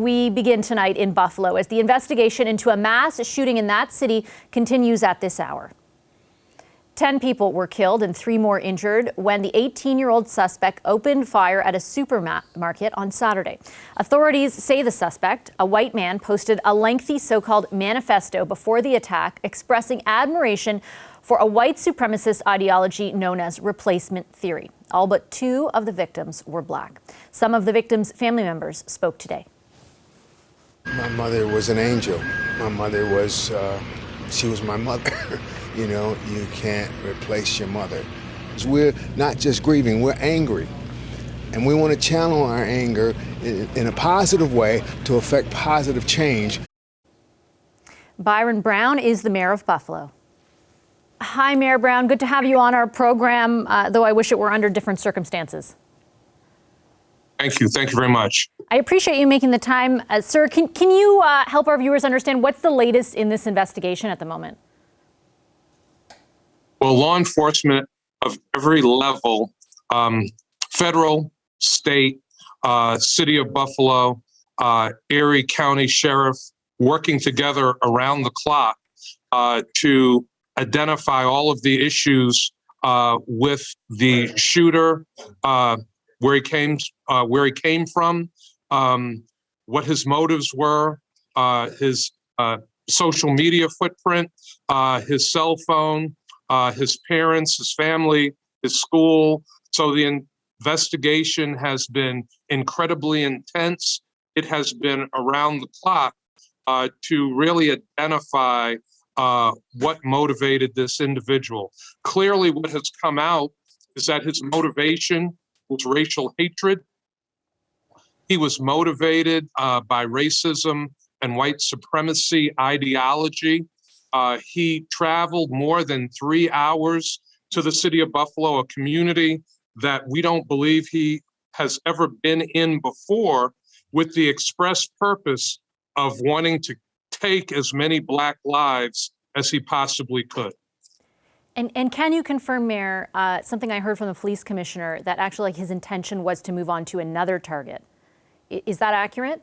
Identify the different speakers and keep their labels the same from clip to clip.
Speaker 1: We begin tonight in Buffalo as the investigation into a mass shooting in that city continues at this hour. 10 people were killed and 3 more injured when the 18-year-old suspect opened fire at a supermarket on Saturday. Authorities say the suspect, a white man, posted a lengthy so-called manifesto before the attack expressing admiration for a white supremacist ideology known as replacement theory. All but 2 of the victims were black. Some of the victims' family members spoke today.
Speaker 2: My mother was an angel. My mother was, she was my mother. You know, you can't replace your mother. We're not just grieving, we're angry. And we want to channel our anger in a positive way to affect positive change.
Speaker 1: Byron Brown is the mayor of Buffalo. Hi, Mayor Brown. Good to have you on our program, though I wish it were under different circumstances.
Speaker 3: Thank you. Thank you very much.
Speaker 1: I appreciate you making the time. Sir, can you help our viewers understand what's the latest in this investigation at the moment?
Speaker 3: Well, law enforcement of every level, federal, state, city of Buffalo, Erie County Sheriff, working together around the clock to identify all of the issues with the shooter, where he came from, what his motives were, his social media footprint, his cell phone, his parents, his family, his school. So the investigation has been incredibly intense. It has been around the clock to really identify what motivated this individual. Clearly, what has come out is that his motivation was racial hatred. He was motivated by racism and white supremacy ideology. He traveled more than 3 hours to the city of Buffalo, a community that we don't believe he has ever been in before, with the express purpose of wanting to take as many Black lives as he possibly could.
Speaker 1: And can you confirm, Mayor, something I heard from the police commissioner, that actually his intention was to move on to another target? Is that accurate?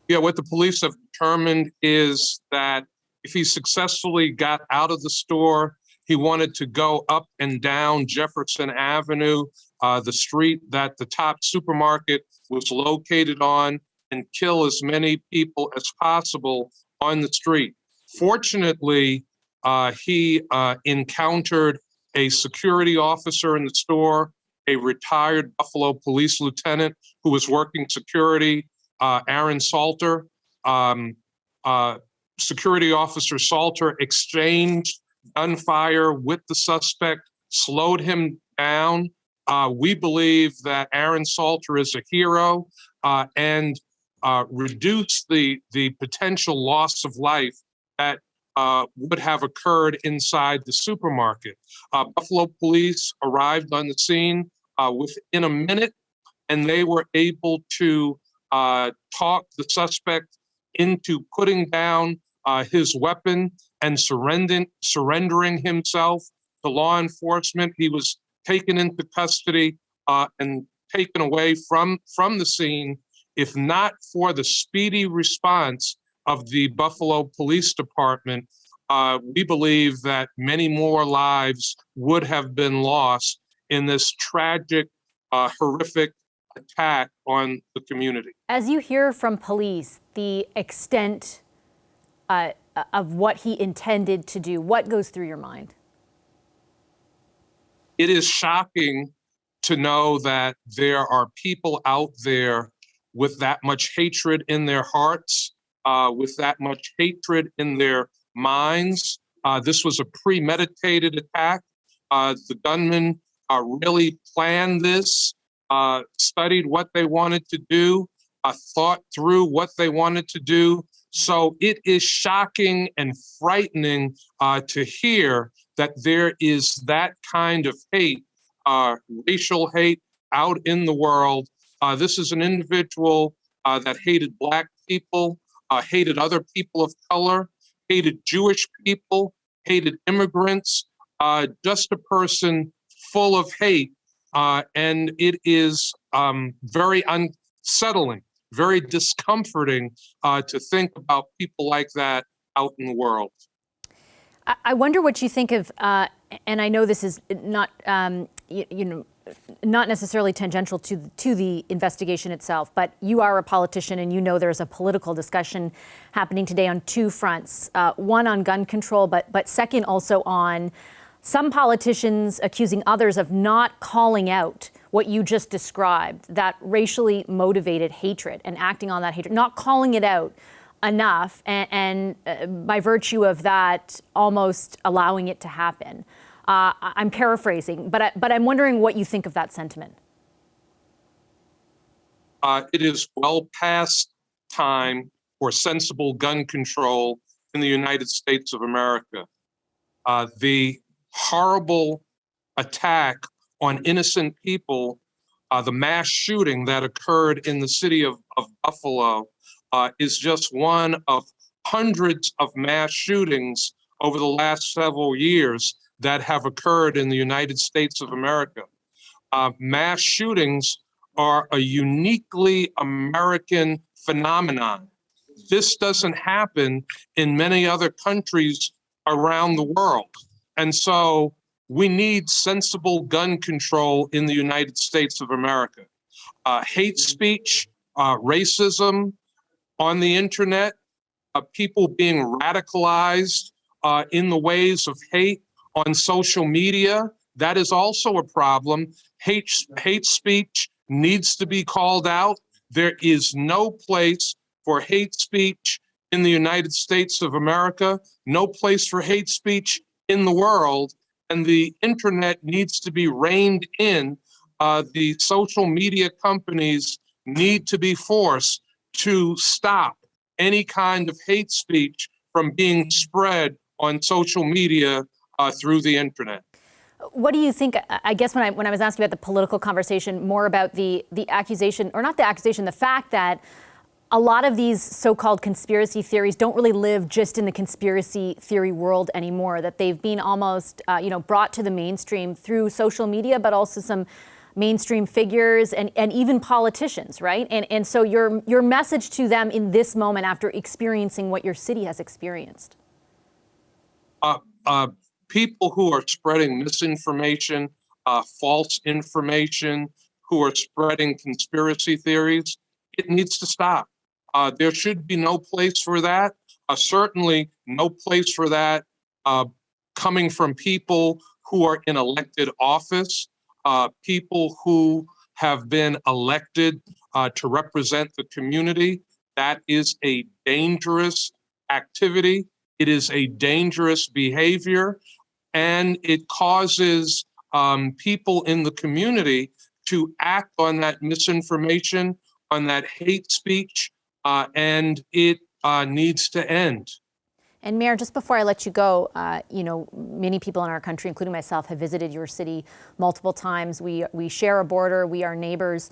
Speaker 3: Yeah, what the police have determined is that if he successfully got out of the store, he wanted to go up and down Jefferson Avenue, the street that the top supermarket was located on, and kill as many people as possible on the street. Fortunately, he encountered a security officer in the store, a retired Buffalo police lieutenant who was working security, Aaron Salter. Security officer Salter exchanged gunfire with the suspect, slowed him down. We believe that Aaron Salter is a hero and reduced the potential loss of life that would have occurred inside the supermarket. Buffalo police arrived on the scene within a minute, and they were able to talk the suspect into putting down his weapon and surrendering himself to law enforcement. He was taken into custody and taken away from the scene. If not for the speedy response of the Buffalo Police Department, we believe that many more lives would have been lost in this tragic, horrific attack on the community.
Speaker 1: As you hear from police, the extent of what he intended to do, what goes through your mind?
Speaker 3: It is shocking to know that there are people out there with that much hatred in their hearts, with that much hatred in their minds. This was a premeditated attack. The gunman really planned this, studied what they wanted to do, thought through what they wanted to do. So it is shocking and frightening to hear that there is that kind of hate, racial hate out in the world. This is an individual that hated Black people, hated other people of color, hated Jewish people, hated immigrants, just a person full of hate. And it is very unsettling, very discomforting to think about people like that out in the world.
Speaker 1: I wonder what you think of, and I know this is not, not necessarily tangential to the investigation itself, but you are a politician and you know there's a political discussion happening today on two fronts. One on gun control, but second also on some politicians accusing others of not calling out what you just described, that racially motivated hatred and acting on that hatred, not calling it out enough, and by virtue of that, almost allowing it to happen. I'm paraphrasing, but I'm wondering what you think of that sentiment.
Speaker 3: It is well past time for sensible gun control in the United States of America. The horrible attack on innocent people, the mass shooting that occurred in the city of Buffalo, is just one of hundreds of mass shootings over the last several years that have occurred in the United States of America. Mass shootings are a uniquely American phenomenon. This doesn't happen in many other countries around the world. And so we need sensible gun control in the United States of America. Hate speech, racism on the internet, people being radicalized in the ways of hate on social media, that is also a problem. Hate speech needs to be called out. There is no place for hate speech in the United States of America, no place for hate speech in the world, and the internet needs to be reined in. The social media companies need to be forced to stop any kind of hate speech from being spread on social media through the internet.
Speaker 1: What do you think? I guess when I was asking about the political conversation, more about the accusation, or not the accusation, the fact that a lot of these so-called conspiracy theories don't really live just in the conspiracy theory world anymore, that they've been almost brought to the mainstream through social media, but also some mainstream figures and even politicians, right? And so your message to them in this moment after experiencing what your city has experienced?
Speaker 3: People who are spreading misinformation, false information, who are spreading conspiracy theories, it needs to stop. There should be no place for that. Certainly no place for that coming from people who are in elected office, people who have been elected to represent the community. That is a dangerous activity. It is a dangerous behavior, and it causes people in the community to act on that misinformation, on that hate speech, and it needs to end.
Speaker 1: And Mayor, just before I let you go, many people in our country, including myself, have visited your city multiple times. We share a border. We are neighbors.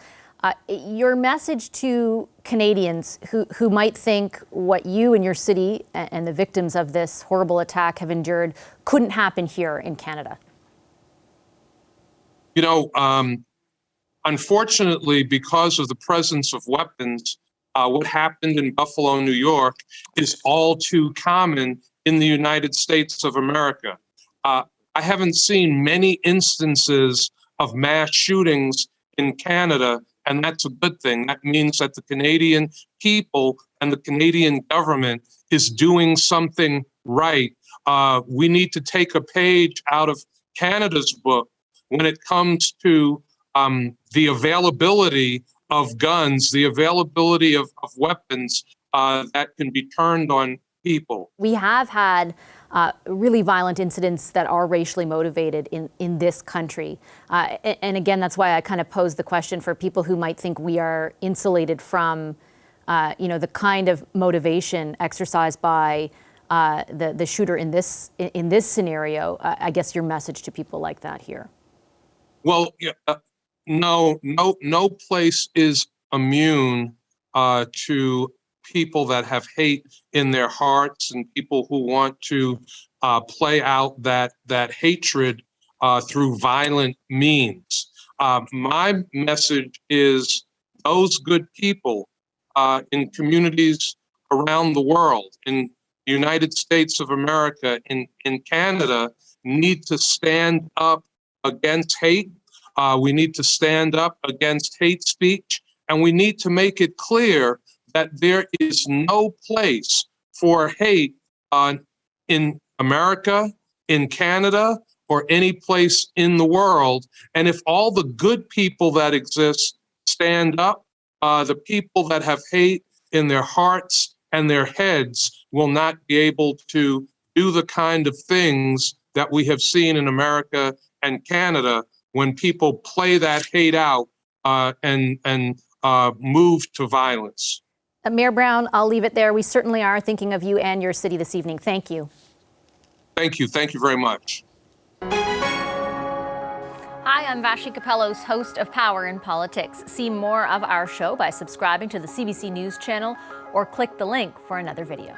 Speaker 1: Your message to Canadians who might think what you and your city and the victims of this horrible attack have endured couldn't happen here in Canada?
Speaker 3: Unfortunately, because of the presence of weapons, what happened in Buffalo, New York, is all too common in the United States of America. I haven't seen many instances of mass shootings in Canada, and that's a good thing. That means that the Canadian people and the Canadian government is doing something right. We need to take a page out of Canada's book when it comes to the availability of guns, the availability of weapons that can be turned on people.
Speaker 1: We have had really violent incidents that are racially motivated in this country. And again, that's why I kind of posed the question for people who might think we are insulated from, the kind of motivation exercised by the shooter in this scenario. I guess your message to people like that here.
Speaker 3: Well, no place is immune to people that have hate in their hearts and people who want to play out that hatred through violent means. My message is those good people in communities around the world, in the United States of America, in Canada, need to stand up against hate. We need to stand up against hate speech, and we need to make it clear that there is no place for hate in America, in Canada, or any place in the world. And if all the good people that exist stand up, the people that have hate in their hearts and their heads will not be able to do the kind of things that we have seen in America and Canada when people play that hate out and move to violence.
Speaker 1: Mayor Brown, I'll leave it there. We certainly are thinking of you and your city this evening. Thank you.
Speaker 3: Thank you. Thank you very much.
Speaker 1: Hi, I'm Vashi Capellos, host of Power in Politics. See more of our show by subscribing to the CBC News channel or click the link for another video.